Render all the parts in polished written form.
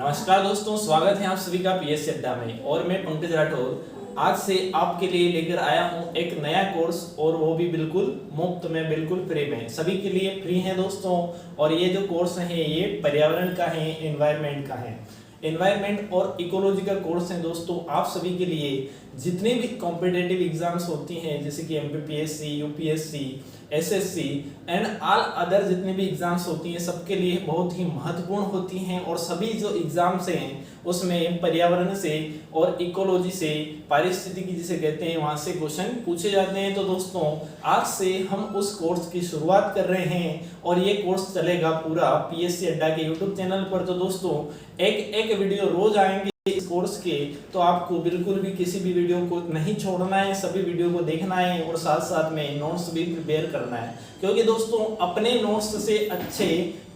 नमस्कार दोस्तों, स्वागत है आप सभी का पीएससी अड्डा में। और मैं पंकज राठौर आज से आपके लिए लेकर आया हूं एक नया कोर्स, और वो भी बिल्कुल मुफ्त में, बिल्कुल फ्री में, सभी के लिए फ्री है दोस्तों। और ये जो कोर्स है ये पर्यावरण का है, एनवायरनमेंट का है। एनवायरनमेंट और इकोलॉजी का कोर्स है दोस्तों। आप सभी के लिए जितने भी कॉम्पिटिटिव एग्जाम्स होती हैं, जैसे कि MPPSC, UPSC, SSC and all other जितने भी एग्जाम्स होती हैं, सबके लिए बहुत ही महत्वपूर्ण होती हैं। और सभी जो एग्जाम्स हैं उसमें पर्यावरण से और इकोलॉजी से, पारिस्थितिकी जिसे कहते हैं, वहां से क्वेश्चन पूछे जाते हैं। तो दोस्तों आज से हम उस कोर्स की शुरुआत कर रहे हैं और ये कोर्स चलेगा पूरा पीएससी अड्डा के यूट्यूब चैनल पर। तो दोस्तों एक वीडियो रोज आएंगे इस कोर्स के, तो आपको बिल्कुल भी किसी भी वीडियो को नहीं छोड़ना है, सभी वीडियो को देखना है और साथ साथ में नोट्स भी प्रिपेयर करना है। क्योंकि दोस्तों अपने नोट्स से अच्छे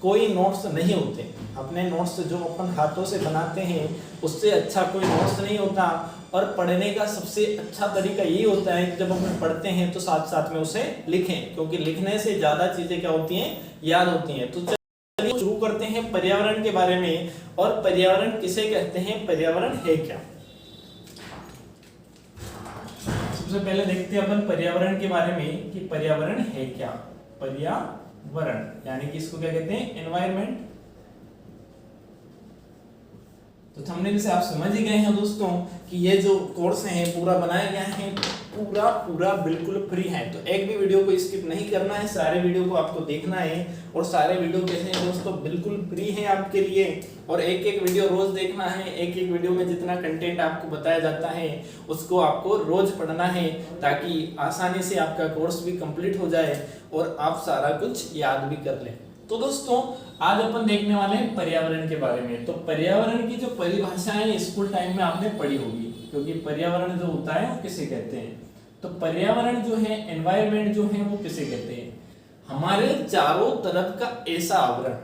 कोई नोट्स नहीं होते। अपने नोट्स जो अपन हाथों से बनाते हैं उससे अच्छा कोई नोट्स नहीं होता। और पढ़ने का सबसे अच्छा तरीका यही होता है कि जब अपन पढ़ते हैं तो साथ साथ में उसे लिखें, क्योंकि लिखने से ज्यादा चीजें क्या होती हैं, याद होती हैं। तो शुरू करते हैं पर्यावरण के बारे में। और पर्यावरण किसे कहते हैं, पर्यावरण है क्या। सबसे पहले देखते हैं अपन पर्यावरण के बारे में कि पर्यावरण है क्या। पर्यावरण यानी कि इसको क्या कहते हैं, एनवायरनमेंट। तो थंबनेल से आप समझ ही गए हैं दोस्तों कि ये जो कोर्स है पूरा बनाया गया है, पूरा बिल्कुल फ्री है। तो एक भी वीडियो को स्किप नहीं करना है, सारे वीडियो को आपको देखना है। और सारे वीडियो कैसे हैं दोस्तों, बिल्कुल फ्री है आपके लिए। और एक वीडियो रोज देखना है। एक वीडियो में जितना कंटेंट आपको बताया जाता है उसको आपको रोज पढ़ना है, ताकि आसानी से आपका कोर्स भी कंप्लीट हो जाए और आप सारा कुछ याद भी कर लें। तो दोस्तों आज अपन देखने वाले हैं पर्यावरण के बारे में। तो पर्यावरण की जो परिभाषा है स्कूल टाइम में आपने पढ़ी होगी, क्योंकि पर्यावरण जो होता है वो किसे कहते हैं। तो पर्यावरण जो है, एनवायरनमेंट जो है, वो किसे कहते हैं, हमारे चारों तरफ का ऐसा आवरण,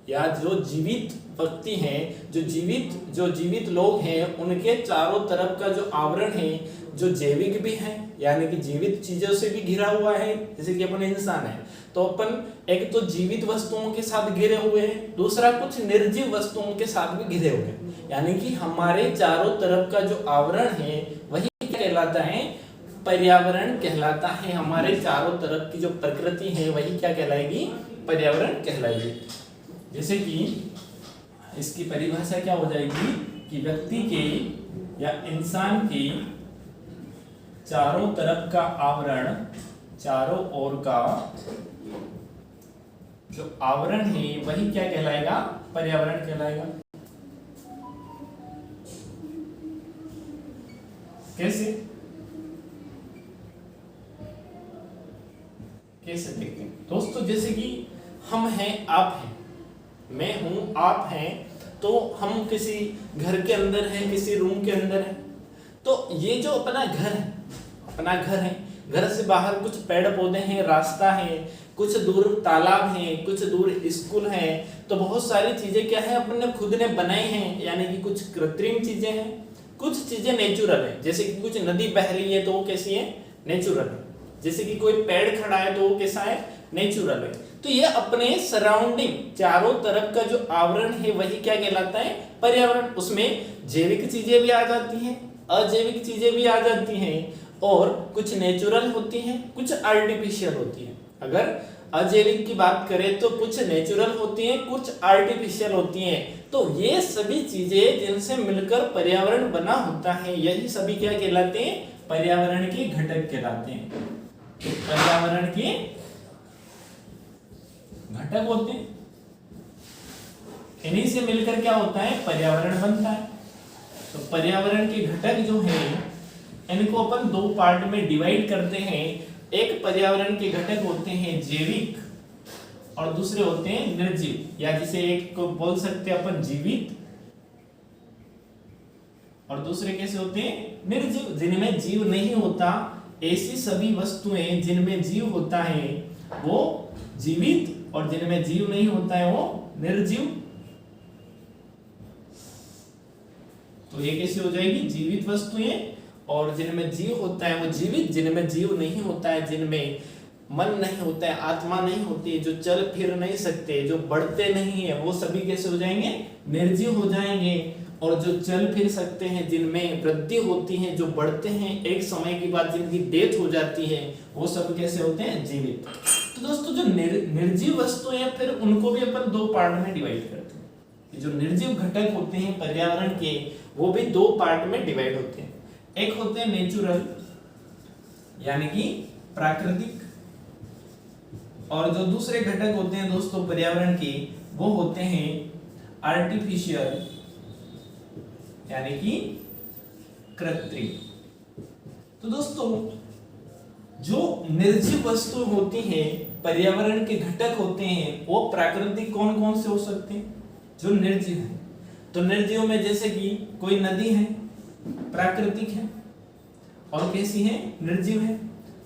या जो जीवित व्यक्ति हैं, जो जीवित लोग हैं, उनके चारों तरफ का जो आवरण है, जो जैविक भी है यानी कि जीवित चीजों से भी घिरा हुआ है, जैसे कि अपन इंसान है तो अपन एक तो जीवित वस्तुओं के साथ घिरे हुए हैं, दूसरा कुछ निर्जीव वस्तुओं के साथ भी घिरे हुए हैं। यानी कि हमारे चारों तरफ का जो आवरण है वही क्या कहलाता है, पर्यावरण कहलाता है। हमारे चारों तरफ की जो प्रकृति है वही क्या कहलाएगी, पर्यावरण कहलाएगी। जैसे कि इसकी परिभाषा क्या हो जाएगी कि व्यक्ति के या इंसान के चारों तरफ का आवरण, चारों ओर का जो आवरण है वही क्या कहलाएगा, पर्यावरण कहलाएगा। कैसे देखते हैं दोस्तों, जैसे कि हम हैं, आप हैं, मैं हूं, आप हैं, तो हम किसी घर के अंदर हैं, किसी रूम के अंदर हैं। तो ये जो अपना घर है, घर से बाहर कुछ पेड़ पौधे हैं, रास्ता है, कुछ दूर तालाब है, कुछ दूर स्कूल है। तो बहुत सारी चीजें क्या है, अपने खुद ने बनाई हैं, यानी कि कुछ कृत्रिम चीजें हैं, कुछ चीजें नेचुरल है। जैसे कि कुछ नदी बह रही है तो वो कैसी है, नेचुरल है। जैसे कि कोई पेड़ खड़ा है तो वो कैसा है, नेचुरल है। तो ये अपने सराउंडिंग चारों तरफ का जो आवरण है वही क्या कहलाता है, पर्यावरण। उसमें जैविक चीजें भी आ जाती हैं, अजैविक चीजें भी आ जाती हैं, और कुछ नेचुरल होती हैं, कुछ आर्टिफिशियल होती हैं। अगर अजैविक की बात करें तो कुछ नेचुरल होती हैं, कुछ आर्टिफिशियल होती हैं। तो ये सभी चीजें जिनसे मिलकर पर्यावरण बना होता है, यही सभी क्या कहलाते हैं, पर्यावरण के घटक कहलाते हैं। तो पर्यावरण के घटक होते हैं, इन्हीं से मिलकर क्या होता है, पर्यावरण बनता है। तो पर्यावरण के घटक जो हैं इनको अपन दो पार्ट में डिवाइड करते हैं। एक पर्यावरण के घटक होते हैं जैविक और दूसरे होते हैं निर्जीव, या जिसे एक को बोल सकते हैं अपन जीवित, और दूसरे कैसे होते हैं, निर्जीव, जिनमें जीव नहीं होता। ऐसी सभी वस्तुएं जिनमें जीव होता है वो जीवित, और जिनमें जीव नहीं होता है वो निर्जीव। तो ये कैसे हो जाएगी, जीवित वस्तुएं, और जिनमें जीव होता है वो जीवित, जिनमें जीव नहीं होता है, जिनमें मन नहीं होता है, आत्मा नहीं होती है, जो चल फिर नहीं सकते, जो बढ़ते नहीं है, वो सभी कैसे हो जाएंगे? निर्जीव हो जाएंगे। और जो चल फिर सकते हैं, जिनमें वृद्धि होती है, जो बढ़ते हैं, एक समय के बाद जिनकी डेथ हो जाती है, वो सब कैसे होते हैं? जीवित। तो दोस्तों जो निर्जीव वस्तुएं हैं, फिर उनको भी अपन दो पार्ट में डिवाइड करते हैं। जो निर्जीव घटक होते हैं पर्यावरण के, वो भी दो पार्ट में डिवाइड होते हैं। एक होते हैं नेचुरल यानी कि प्राकृतिक, और जो दूसरे घटक होते हैं दोस्तों पर्यावरण के, वो होते हैं आर्टिफिशियल यानी कि कृत्रिम। तो दोस्तों जो निर्जीव वस्तु होती हैं, पर्यावरण के घटक होते हैं, वो प्राकृतिक कौन कौन से हो सकते हैं? जो निर्जीव है। तो निर्जीव में जैसे कि कोई नदी है, प्राकृतिक है, और कैसी है? निर्जीव है।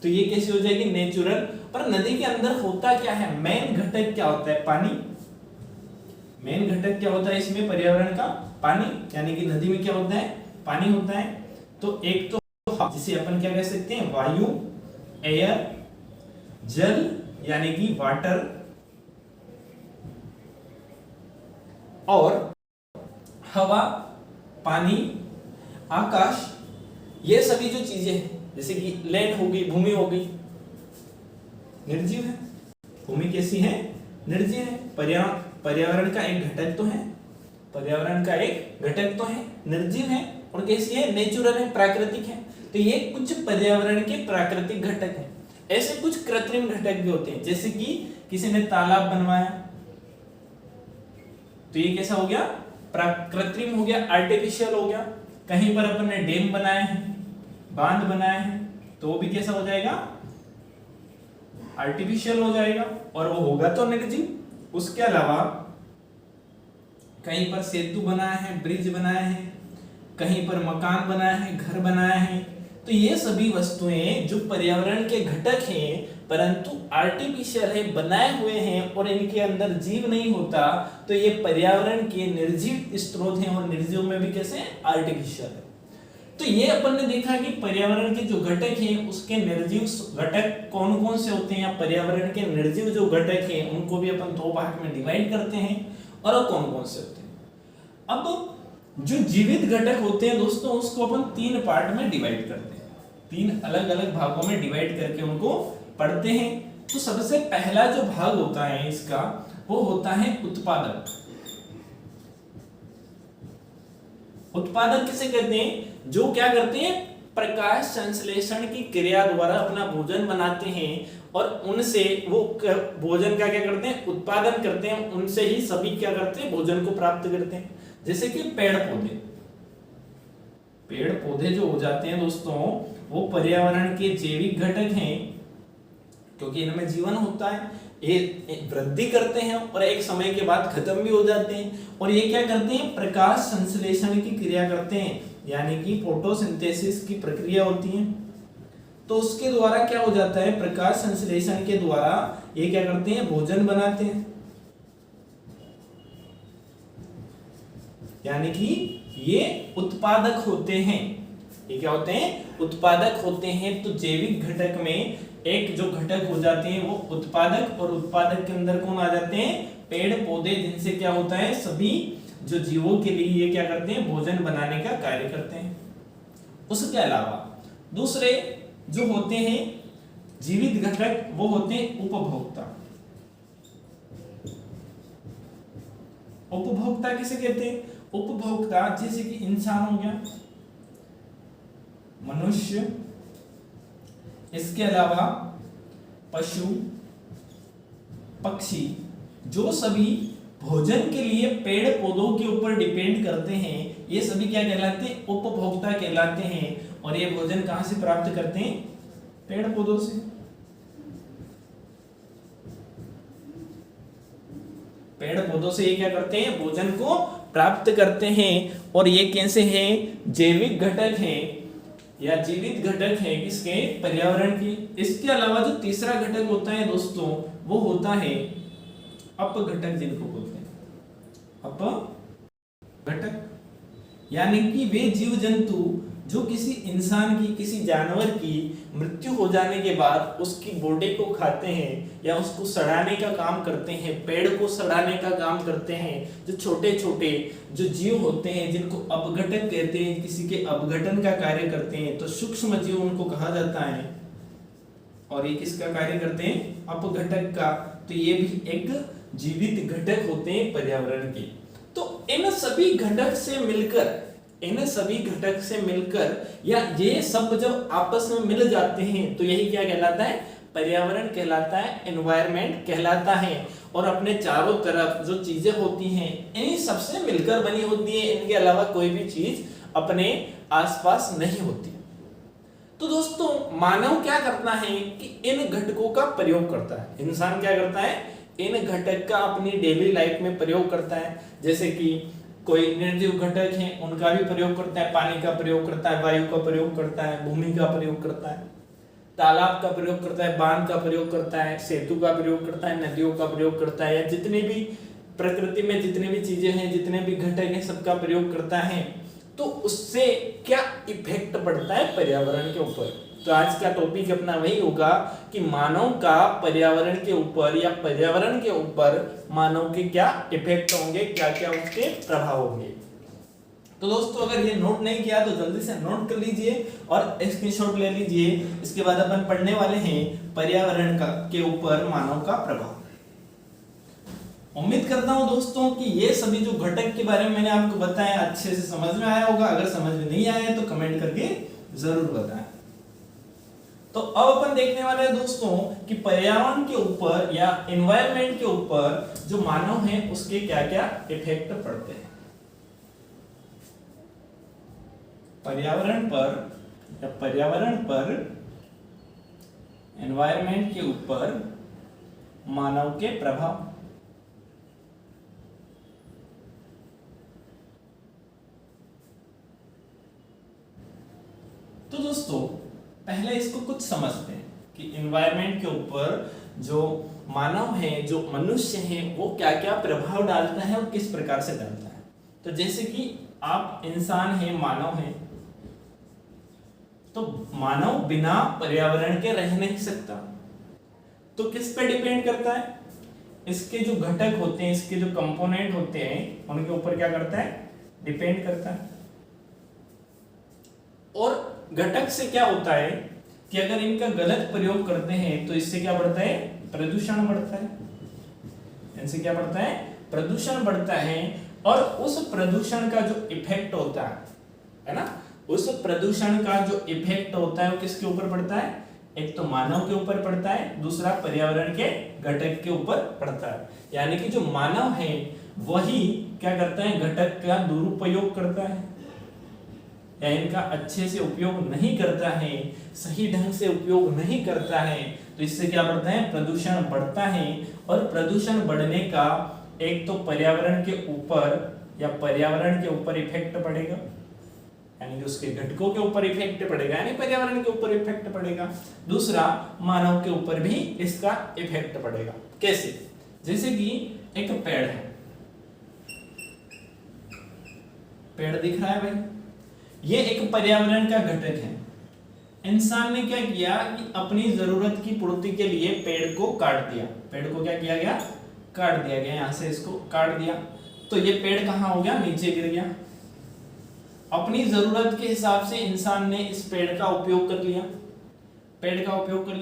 तो ये कैसी हो जाएगी? नेचुरल। पर नदी के अंदर होता क्या है? मेन घटक क्या होता है? पानी। मेन घटक क्या होता है इसमें पर्यावरण का? पानी। यानी कि नदी में क्या होता है? पानी होता है। तो एक तो जिसे अपन क्या कह सकते हैं? वायु, एयर, जल यानी कि वाटर, और हवा, पानी, आकाश, ये सभी जो चीजें हैं, जैसे कि लैंड हो गई, भूमि हो गई, निर्जीव है। भूमि कैसी है? निर्जीव है। पर्यावरण का एक घटक तो है, पर्यावरण का एक घटक तो है, निर्जीव है, और कैसी है? नेचुरल है, प्राकृतिक है। तो ये कुछ पर्यावरण के प्राकृतिक घटक हैं। ऐसे कुछ कृत्रिम घटक भी होते हैं, जैसे कि किसी ने तालाब बनवाया, तो ये कैसा हो गया? कृत्रिम हो गया, आर्टिफिशियल हो गया। कहीं पर अपन ने डैम बनाए हैं, बांध बनाए हैं, तो वो भी कैसा हो जाएगा? आर्टिफिशियल हो जाएगा, और वो होगा तो निर्जीव। उसके अलावा कहीं पर सेतु बनाए हैं, ब्रिज बनाए हैं, कहीं पर मकान बनाए हैं, घर बनाए हैं, तो ये सभी वस्तुएं जो पर्यावरण के घटक हैं, परंतु आर्टिफिशियल है, बनाए हुए हैं, और इनके अंदर जीव नहीं होता, तो ये पर्यावरण के निर्जीव स्रोत हैं, और निर्जीव में भी कैसे? आर्टिफिशियल है। तो ये अपन ने देखा कि पर्यावरण के जो घटक हैं, उसके निर्जीव घटक कौन कौन से होते हैं, या पर्यावरण के निर्जीव जो घटक हैं, उनको भी अपन दो भाग में डिवाइड करते हैं, और वो कौन कौन से होते हैं। अब जो जीवित घटक होते हैं दोस्तों, उसको अपन तीन पार्ट में डिवाइड करते हैं, तीन अलग अलग भागों में डिवाइड करके उनको पढ़ते हैं। तो सबसे पहला जो भाग होता है इसका, वो होता है उत्पादक। उत्पादक किसे कहते हैं? जो क्या करते हैं? प्रकाश संश्लेषण की क्रिया द्वारा अपना भोजन बनाते हैं, और उनसे वो भोजन का क्या करते हैं? उत्पादन करते हैं। उनसे ही सभी क्या करते हैं? भोजन को प्राप्त करते हैं। जैसे कि पेड़ पौधे, पेड़ पौधे जो हो जाते हैं दोस्तों, वो पर्यावरण के जैविक घटक हैं, क्योंकि इनमें जीवन होता है, ये वृद्धि करते हैं, और एक समय के बाद खत्म भी हो जाते हैं। और ये क्या करते हैं? प्रकाश संश्लेषण की क्रिया करते हैं, यानी कि फोटोसिंथेसिस की प्रक्रिया होती है। तो उसके द्वारा क्या हो जाता है? प्रकाश संश्लेषण के द्वारा ये क्या करते हैं? भोजन बनाते हैं। यानी कि ये उत्पादक होते हैं। ये क्या होते हैं? उत्पादक होते हैं। तो जैविक घटक में एक जो घटक हो जाते हैं वो उत्पादक, और उत्पादक के अंदर कौन आ जाते हैं? पेड़ पौधे, जिनसे क्या होता है? सभी जो जीवों के लिए ये क्या करते हैं? भोजन बनाने का कार्य करते हैं। उसके अलावा दूसरे जो होते हैं जीवित घटक, वो होते हैं उपभोक्ता। उपभोक्ता किसे कहते हैं? उपभोक्ता जैसे कि इंसान हो गया, मनुष्य, इसके अलावा पशु, पक्षी, जो सभी भोजन के लिए पेड़ पौधों के ऊपर डिपेंड करते हैं, ये सभी क्या कहलाते हैं? उपभोक्ता कहलाते हैं। और ये भोजन कहां से प्राप्त करते हैं? पेड़ पौधों से। पेड़ पौधों से ये क्या करते हैं? भोजन को प्राप्त करते हैं। और ये कैसे हैं? जैविक घटक हैं या जीवित घटक है किसके? पर्यावरण की। इसके अलावा जो तीसरा घटक होता है दोस्तों, वो होता है अपघटक, जिनको बोलते हैं अपघटक। यानी कि वे जीव जंतु जो किसी इंसान की, किसी जानवर की मृत्यु हो जाने के बाद उसकी बॉडी को खाते हैं या उसको सड़ाने का काम करते हैं, पेड़ को सड़ाने का काम करते हैं, जो छोटे छोटे जो जीव होते हैं जिनको अपघटक कहते हैं, किसी के अपघटन का कार्य करते हैं, तो सूक्ष्म जीव उनको कहा जाता है। और ये किसका कार्य करते हैं? अपघटक का। तो ये भी एक जीवित घटक होते हैं पर्यावरण के। तो इन सभी घटक से मिलकर या ये सब जब आपस में मिल जाते हैं तो यही क्या कहलाता है? पर्यावरण कहलाता है, एनवायरनमेंट कहलाता है। और अपने चारों तरफ जो चीजें होती हैं इन्हीं सबसे मिलकर बनी होती है, इनके अलावा कोई भी चीज अपने आसपास नहीं होती। तो दोस्तों मानव क्या करता है कि इन घटकों का प्रयोग करता है। इंसान क्या करता है? इन घटक का अपनी डेली लाइफ में प्रयोग करता है। जैसे कि कोई निर्जीव घटक हैं उनका भी प्रयोग करता है, पानी का प्रयोग करता है, वायु का प्रयोग करता है, भूमि का प्रयोग करता है, तालाब का प्रयोग करता है, बांध का प्रयोग करता है, सेतु का प्रयोग करता है, नदियों का प्रयोग करता है, या जितने भी प्रकृति में जितने भी चीजें हैं, जितने भी घटक हैं, सबका प्रयोग करता है। तो उससे क्या इफेक्ट पड़ता है पर्यावरण के ऊपर? तो आज का टॉपिक अपना वही होगा कि मानव का पर्यावरण के ऊपर या पर्यावरण के ऊपर मानव के क्या इफेक्ट होंगे, क्या क्या उसके प्रभाव होंगे। तो दोस्तों अगर ये नोट नहीं किया तो जल्दी से नोट कर लीजिए और स्क्रीनशॉट ले लीजिए। इसके बाद अपन पढ़ने वाले हैं पर्यावरण का के ऊपर मानव का प्रभाव। उम्मीद करता हूं दोस्तों कि ये सभी जो घटक के बारे में मैंने आपको बताया अच्छे से समझ में आया होगा। अगर समझ में नहीं आया तो कमेंट करके जरूर बताएं। तो अब अपन देखने वाले हैं दोस्तों कि पर्यावरण के ऊपर या एनवायरनमेंट के ऊपर जो मानव है उसके क्या क्या इफेक्ट पड़ते हैं। पर्यावरण पर एनवायरनमेंट के ऊपर मानव के प्रभाव। तो दोस्तों पहले इसको कुछ समझते हैं कि एनवायरनमेंट के ऊपर जो मानव है, जो मनुष्य है, वो क्या क्या प्रभाव डालता है और किस प्रकार से डालता है। तो जैसे कि आप इंसान है, मानव है, तो मानव बिना पर्यावरण के रह नहीं सकता। तो किस पे डिपेंड करता है? इसके जो घटक होते हैं, इसके जो कंपोनेंट होते हैं, उनके ऊपर क्या करता है? डिपेंड करता है। और घटक से क्या होता है कि अगर इनका गलत प्रयोग करते हैं तो इससे क्या बढ़ता है? प्रदूषण बढ़ता है। इनसे क्या बढ़ता है? प्रदूषण बढ़ता है। और उस प्रदूषण का जो इफेक्ट होता है ना, उस प्रदूषण का जो इफेक्ट होता है वो किसके ऊपर पड़ता है? एक तो मानव के ऊपर पड़ता है, दूसरा पर्यावरण के घटक के ऊपर पड़ता है। यानी कि जो मानव है वही क्या करता है? घटक का दुरुपयोग करता है या इनका अच्छे से उपयोग नहीं करता है, सही ढंग से उपयोग नहीं करता है। तो इससे क्या बढ़ता है? प्रदूषण बढ़ता है। और प्रदूषण बढ़ने का एक तो पर्यावरण के ऊपर इफेक्ट पड़ेगा, यानी कि उसके घटकों के ऊपर इफेक्ट पड़ेगा, यानी पर्यावरण के ऊपर इफेक्ट पड़ेगा। दूसरा मानव के ऊपर भी इसका इफेक्ट पड़ेगा। कैसे? जैसे कि एक पेड़ है, पेड़ दिख रहा है भाई, ये एक पर्यावरण का घटक है। इंसान ने क्या किया कि अपनी जरूरत की पूर्ति के लिए पेड़ को काट दिया। पेड़ को क्या किया गया? काट दिया गया। यहां से इसको काट दिया तो ये पेड़ कहां हो गया? नीचे गिर गया। अपनी जरूरत के हिसाब से इंसान ने इस पेड़ का उपयोग कर लिया।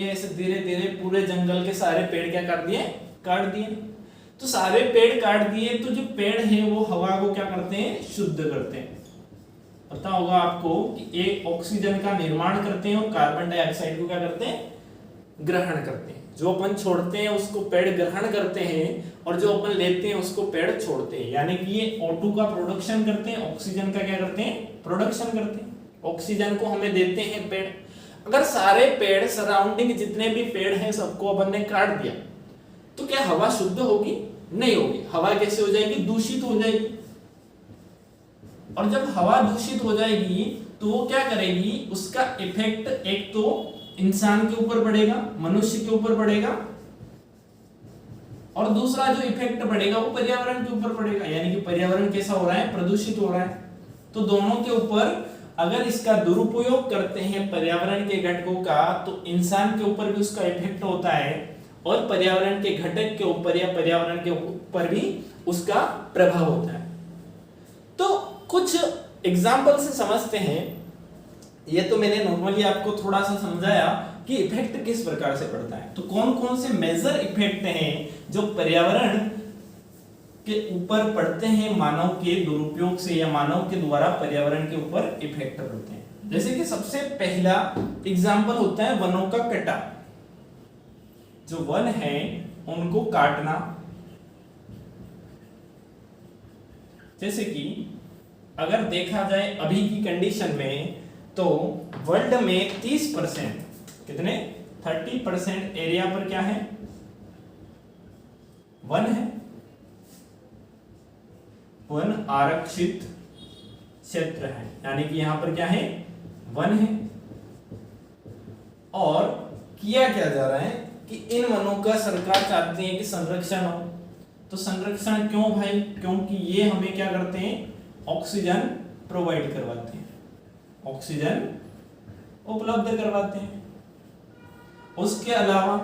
ऐसे धीरे धीरे पूरे जंगल के सारे पेड़ क्या कर दिए? काट दिए। तो सारे पेड़ काट दिए तो जो पेड़ है वो हवा को क्या करते हैं? शुद्ध करते हैं। पता होगा आपको कि एक ऑक्सीजन का निर्माण करते हैं और कार्बन डाइऑक्साइड को क्या करते हैं? ग्रहण करते हैं। जो अपन छोड़ते हैं उसको पेड़ ग्रहण करते हैं और जो अपन लेते हैं उसको पेड़ छोड़ते हैं। यानी कि ये O2 का प्रोडक्शन करते हैं, ऑक्सीजन का क्या करते हैं? प्रोडक्शन करते हैं। ऑक्सीजन को हमें देते हैं पेड़। अगर सारे पेड़, सराउंडिंग जितने भी पेड़ हैं, सबको अपन ने काट दिया तो क्या हवा शुद्ध होगी? नहीं होगी। हवा कैसे हो जाएगी? दूषित हो जाएगी। और जब हवा दूषित हो जाएगी तो वो क्या करेगी? उसका इफेक्ट एक तो इंसान के ऊपर पड़ेगा, मनुष्य के ऊपर पड़ेगा, और दूसरा जो इफेक्ट पड़ेगा वो पर्यावरण के ऊपर पड़ेगा। यानी कि पर्यावरण कैसा हो रहा है? प्रदूषित हो रहा है। तो दोनों के ऊपर अगर इसका दुरुपयोग करते हैं पर्यावरण के घटकों का तो इंसान के ऊपर भी उसका इफेक्ट होता है और पर्यावरण के घटक के ऊपर या पर्यावरण के ऊपर भी उसका प्रभाव होता है। तो कुछ एग्जाम्पल से समझते हैं। ये तो मैंने नॉर्मली आपको थोड़ा सा समझाया कि इफेक्ट किस प्रकार से पड़ता है। तो कौन कौन से मेजर इफेक्ट हैं जो पर्यावरण के ऊपर पड़ते हैं मानव के दुरुपयोग से या मानव के द्वारा पर्यावरण के ऊपर इफेक्ट पड़ते हैं। जैसे कि सबसे पहला एग्जाम्पल होता है वनों का कटाव। जो वन है उनको काटना। जैसे कि अगर देखा जाए अभी की कंडीशन में तो वर्ल्ड में 30% कितने 30% एरिया पर क्या है, वन है, वन आरक्षित क्षेत्र है, यानी कि यहां पर क्या है, वन है। और किया क्या जा रहा है कि इन वनों का सरकार चाहती है कि संरक्षण हो। तो संरक्षण क्यों भाई, क्योंकि ये हमें क्या करते हैं, ऑक्सीजन प्रोवाइड करवाते हैं, ऑक्सीजन उपलब्ध करवाते हैं। उसके अलावा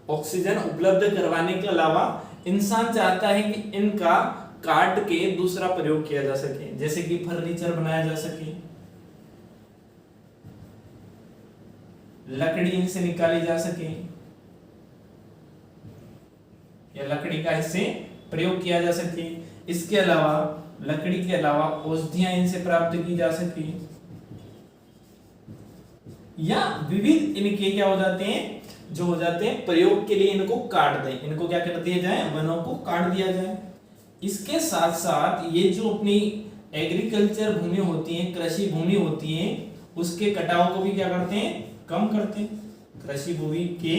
ऑक्सीजन उपलब्ध करवाने के अलावा इंसान चाहता है कि इनका काट के दूसरा प्रयोग किया जा सके, जैसे कि फर्नीचर बनाया जा सके, लकड़ी इनसे निकाली जा सके या लकड़ी का इससे प्रयोग किया जा सके। इसके अलावा लकड़ी के अलावा औषधियां इनसे प्राप्त की जा सके या विविध इनके क्या हो जाते हैं, जो हो जाते हैं प्रयोग के लिए इनको काट दें, इनको क्या कर दिया जाए, वनों को काट दिया जाए। इसके साथ साथ ये जो अपनी एग्रीकल्चर भूमि होती है, कृषि भूमि होती है, उसके कटाव को भी क्या करते हैं, कम करते हैं। कृषि भूमि के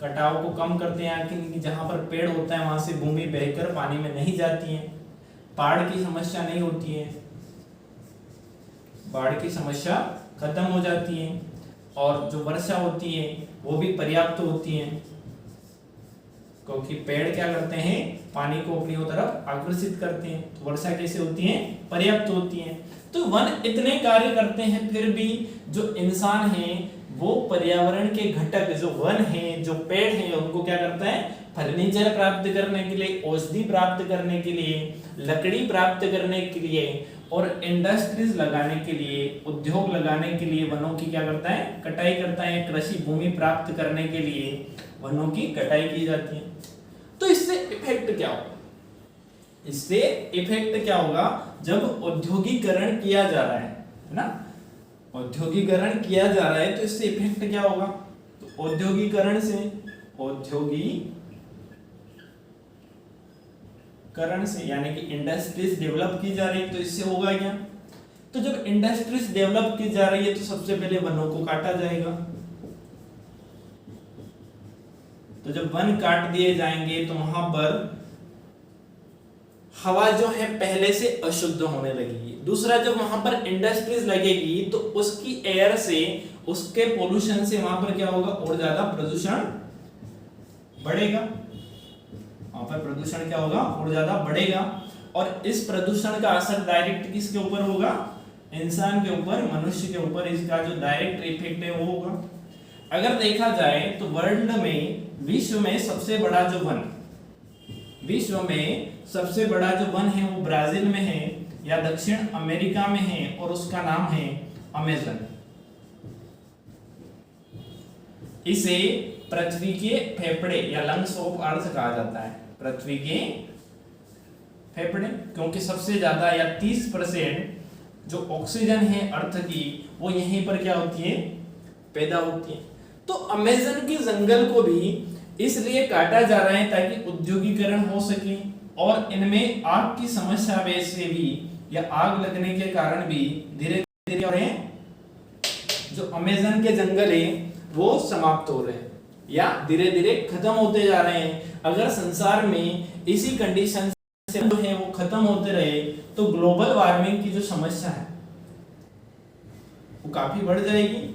कटाव को कम करते हैं कि जहां पर पेड़ होता है वहां से भूमि बहकर पानी में नहीं जाती है, बाढ़ की समस्या नहीं होती है, बाढ़ की समस्या खत्म हो जाती है और जो वर्षा होती है वो भी पर्याप्त होती है, क्योंकि पेड़ क्या करते हैं, पानी को अपनी तरफ आकर्षित करते हैं। तो वर्षा कैसे होती है, पर्याप्त होती है। तो वन इतने कार्य करते हैं, फिर भी जो इंसान है वो पर्यावरण के घटक जो वन है, जो पेड़ है, उनको क्या करता है, फर्नीचर प्राप्त करने के लिए, औषधि प्राप्त करने के लिए, लकड़ी प्राप्त करने के लिए और इंडस्ट्रीज लगाने के लिए, उद्योग लगाने के लिए वनों की क्या करता है, कटाई करता है। कृषि भूमि प्राप्त करने के लिए वनों की कटाई की जाती है। तो इससे इफेक्ट क्या होगा, इससे इफेक्ट क्या होगा, जब औद्योगिकरण किया जा रहा है ना, औद्योगिकरण किया जा रहा है तो इससे इफेक्ट क्या होगा, तो औद्योगिकरण से यानी कि इंडस्ट्रीज डेवलप की जा रही है, तो इससे होगा क्या, तो जब इंडस्ट्रीज डेवलप की जा रही है तो सबसे पहले वनों को काटा जाएगा। तो जब वन काट दिए जाएंगे तो वहां पर हवा जो है पहले से अशुद्ध होने लगेगी। दूसरा, जब वहां पर इंडस्ट्रीज लगेगी तो उसकी एयर से, उसके पोल्यूशन से वहां पर क्या होगा, और ज्यादा प्रदूषण बढ़ेगा। वहां पर प्रदूषण क्या होगा, और ज्यादा बढ़ेगा। और इस प्रदूषण का असर डायरेक्ट किसके ऊपर होगा, इंसान के ऊपर, मनुष्य के ऊपर इसका जो डायरेक्ट इफेक्ट है वो होगा। अगर देखा जाए तो वर्ल्ड में, विश्व में सबसे बड़ा जो वन, विश्व में सबसे बड़ा जो वन है वो ब्राजील में है या दक्षिण अमेरिका में है और उसका नाम है अमेज़न। इसे पृथ्वी के फेफड़े या लंग्स ऑफ अर्थ कहा जाता है, पृथ्वी के फेफड़े, क्योंकि सबसे ज्यादा या 30% जो ऑक्सीजन है अर्थ की वो यहीं पर क्या होती है, पैदा होती है। तो अमेज़न के जंगल को भी इसलिए काटा जा रहा है ताकि औद्योगिकरण हो सके और इनमें आग की समस्या वैसे भी या आग लगने के कारण भी धीरे धीरे जो अमेज़न के जंगल है वो समाप्त हो रहे हैं या धीरे धीरे खत्म होते जा रहे हैं। अगर संसार में इसी कंडीशन से जो है वो खत्म होते रहे तो ग्लोबल वार्मिंग की जो समस्या है वो काफी बढ़ जाएगी।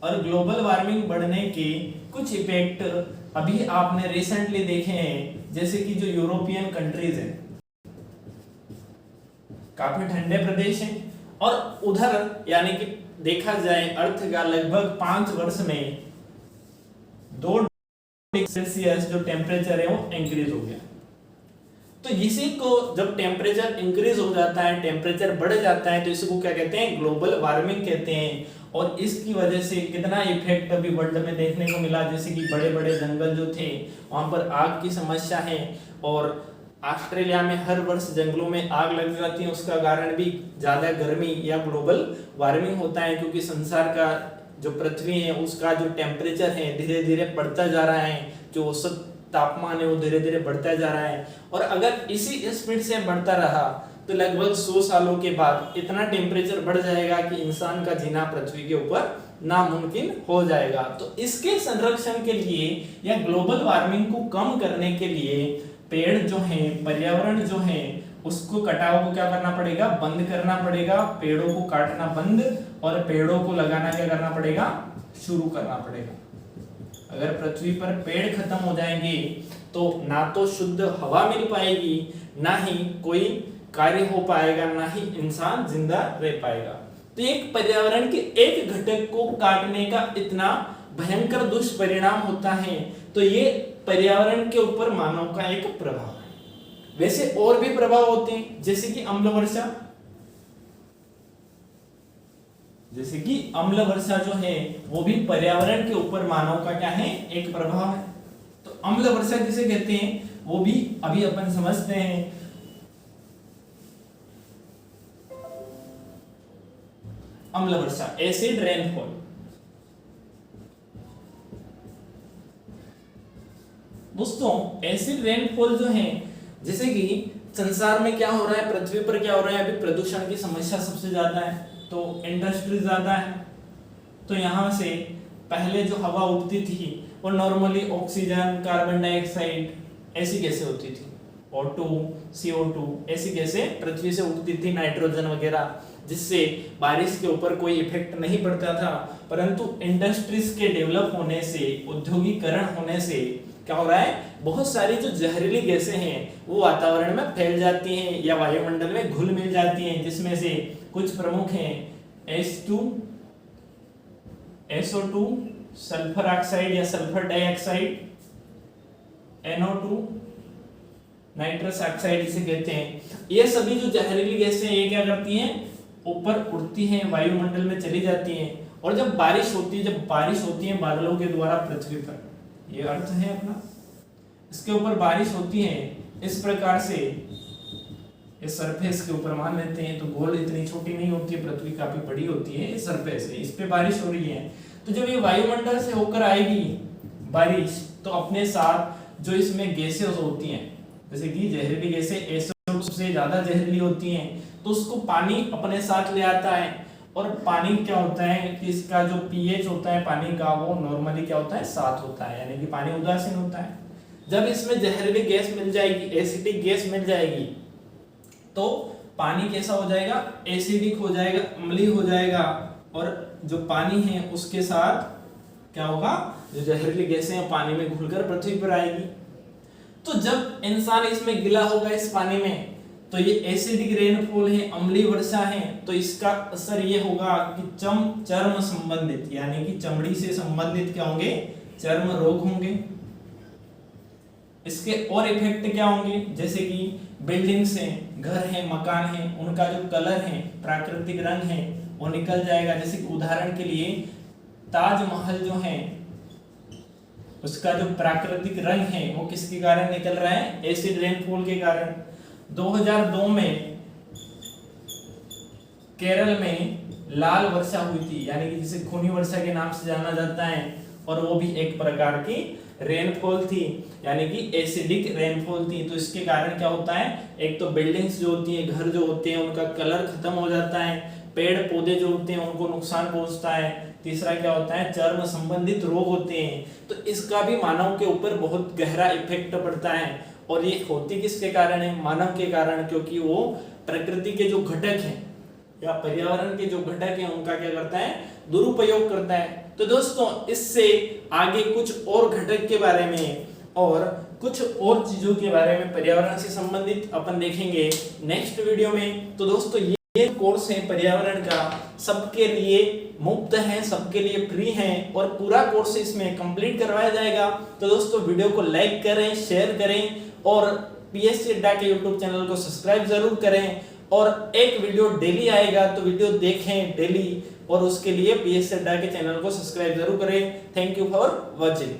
और ग्लोबल वार्मिंग बढ़ने के कुछ इफेक्ट अभी आपने रिसेंटली देखे हैं, जैसे कि जो यूरोपियन कंट्रीज हैं, काफी ठंडे प्रदेश हैं और उधर यानी कि देखा जाए अर्थ का लगभग 5 वर्ष में 2 डिग्री सेल्सियस जो टेम्परेचर है वो इंक्रीज हो गया। तो इसी को जब टेम्परेचर इंक्रीज हो जाता है, टेम्परेचर बढ़ जाता है, तो इसको क्या कहते हैं, ग्लोबल वार्मिंग कहते हैं। और इसकी वजह से कितना इफेक्ट अभी वर्ल्ड में देखने को मिला, जैसे कि बड़े बड़े जंगल जो थे वहां पर आग की समस्या है, और ऑस्ट्रेलिया में हर वर्ष जंगलों में आग लग जाती है। उसका कारण भी ज्यादा गर्मी या ग्लोबल वार्मिंग होता है, क्योंकि संसार का जो पृथ्वी है उसका जो टेम्परेचर है धीरे धीरे बढ़ता जा रहा है, जो औसत तापमान है वो धीरे धीरे बढ़ता जा रहा है। और अगर इसी स्पीड से बढ़ता रहा तो लगभग 100 सालों के बाद इतना टेम्परेचर बढ़ जाएगा कि इंसान का जीना पृथ्वी के ऊपर नामुमकिन हो जाएगा। तो इसके संरक्षण के लिए या ग्लोबल वार्मिंग को कम करने के लिए पेड़ जो है, पर्यावरण जो है, उसको कटाव को क्या करना पड़ेगा, बंद करना पड़ेगा। पेड़ों को काटना बंद और पेड़ों को लगाना क्या करना पड़ेगा, शुरू करना पड़ेगा। अगर पृथ्वी पर पेड़ खत्म हो जाएंगे तो ना तो शुद्ध हवा मिल पाएगी, ना ही कोई कार्य हो पाएगा, ना ही इंसान जिंदा रह पाएगा। तो एक पर्यावरण के एक घटक को काटने का इतना भयंकर दुष्परिणाम होता है, तो ये पर्यावरण के ऊपर मानव का एक प्रभाव है। वैसे और भी प्रभाव होते हैं, जैसे कि अम्ल वर्षा। जैसे कि अम्ल वर्षा जो है वो भी पर्यावरण के ऊपर मानव का क्या है, एक प्रभाव है। तो अम्ल वर्षा किसे कहते हैं वो भी अभी अपन समझते हैं। अम्ल वर्षा, एसिड रेनफॉल। दोस्तों एसिड रेनफॉल जो है, जैसे कि संसार में क्या हो रहा है, पृथ्वी पर क्या हो रहा है, अभी प्रदूषण की समस्या सबसे ज्यादा है, तो इंडस्ट्री ज्यादा है। तो यहाँ से पहले जो हवा उठती थी वो नॉर्मली ऑक्सीजन, कार्बन डाइऑक्साइड ऐसी गैसें होती थी, O2, CO2 ऐसी गैसें पृथ्वी से उठती थी, नाइट्रोजन वगैरह, जिससे बारिश के ऊपर कोई इफेक्ट नहीं पड़ता था। परंतु इंडस्ट्रीज के डेवलप होने से, औद्योगिकरण होने से क्या हो रहा है, बहुत सारी जो जहरीली गैसें हैं वो वातावरण में फैल जाती हैं या वायुमंडल में घुल मिल जाती हैं, जिसमें से कुछ प्रमुख हैं H2, SO2, सल्फर ऑक्साइड या sulphur dioxide, NO2, nitrous oxide इसे कहते हैं। ये सभी जो जहरीली गैसें ये क्या करती हैं, ऊपर उड़ती हैं, वायुमंडल में चली जाती हैं, और जब बारिश होती है बादलों के द्वारा पृथ्वी पर, ये अर्थ है अपना, इसके ऊपर बारिश होती है इस प्रकार से, इस सरफेस के ऊपर मान लेते हैं, तो गोल इतनी छोटी नहीं होती है, पृथ्वी काफी बड़ी होती है, इस सरफेस है, इस पे बारिश हो रही है। तो जब ये वायुमंडल से होकर आएगी बारिश, तो अपने साथ जो इसमें गैसें होती हैं, जैसे कि जहरीली गैसें सबसे ज्यादा जहरीली होती हैं, तो उसको पानी अपने साथ ले आता है। और पानी क्या होता है कि इसका जो pH होता है पानी का, वो नॉर्मली क्या होता है, 7 होता है, यानी कि पानी उदासीन होता है। जब इसमें जहरीली गैस मिल जाएगी, एसिडिक गैस मिल जाएगी, तो पानी कैसा हो जाएगा, एसिडिक हो जाएगा, अम्लीय हो जाएगा, और जो पानी है उसके साथ क्या होगा, जो जहरीली गैसें हैं पानी में घुलकर पृथ्वी पर आएगी। तो जब इंसान इसमें गिला होगा इस पानी में, तो ये एसिडिक रेनफॉल है, अम्लीय वर्षा है, तो इसका असर ये होगा कि चर्म संबंधित, यानी कि चमड़ी से संबंधित क्या होंगे, चर्म रोग होंगे। इसके और इफेक्ट क्या होंगे, जैसे कि बिल्डिंग्स हैं, घर हैं, मकान हैं, उनका जो कलर है, प्राकृतिक रंग है, वो निकल जाएगा। जैसे कि उदाहरण के लिए ताजमहल जो है उसका जो प्राकृतिक रंग है वो किसके कारण निकल रहा है, एसिड रेनफॉल के कारण। 2002 में केरल में लाल वर्षा हुई थी, यानी कि जिसे खूनी वर्षा के नाम से जाना जाता है, और वो भी एक प्रकार की रेनफॉल थी, यानी कि एसिडिक रेनफॉल थी। तो इसके कारण क्या होता है, एक तो बिल्डिंग्स जो होती हैं, घर जो होते हैं, उनका कलर खत्म हो जाता है, पेड़ पौधे जो होते हैं उनको नुकसान पहुंचता है, तीसरा क्या होता है, चर्म संबंधित रोग होते हैं। तो इसका भी मानव के ऊपर बहुत गहरा इफेक्ट पड़ता है, और ये होती किसके कारण है, मानव के कारण, क्योंकि वो प्रकृति के जो घटक हैं या पर्यावरण के जो घटक हैं उनका क्या करता है, दुरुपयोग करता है। तो दोस्तों इससे आगे कुछ और घटक के बारे में और कुछ और चीजों के बारे में पर्यावरण से संबंधित अपन देखेंगे नेक्स्ट वीडियो में। तो दोस्तों ये कोर्स है पर्यावरण का, सबके लिए मुफ्त है, सबके लिए फ्री है और पूरा कोर्स इसमें कंप्लीट करवाया जाएगा। तो दोस्तों वीडियो को लाइक करें, शेयर करें और पीएससी अड्डा के यूट्यूब चैनल को सब्सक्राइब जरूर करें। और एक वीडियो डेली आएगा तो वीडियो देखें डेली, और उसके लिए पीएससी अड्डा के चैनल को सब्सक्राइब जरूर करें। Thank you for watching.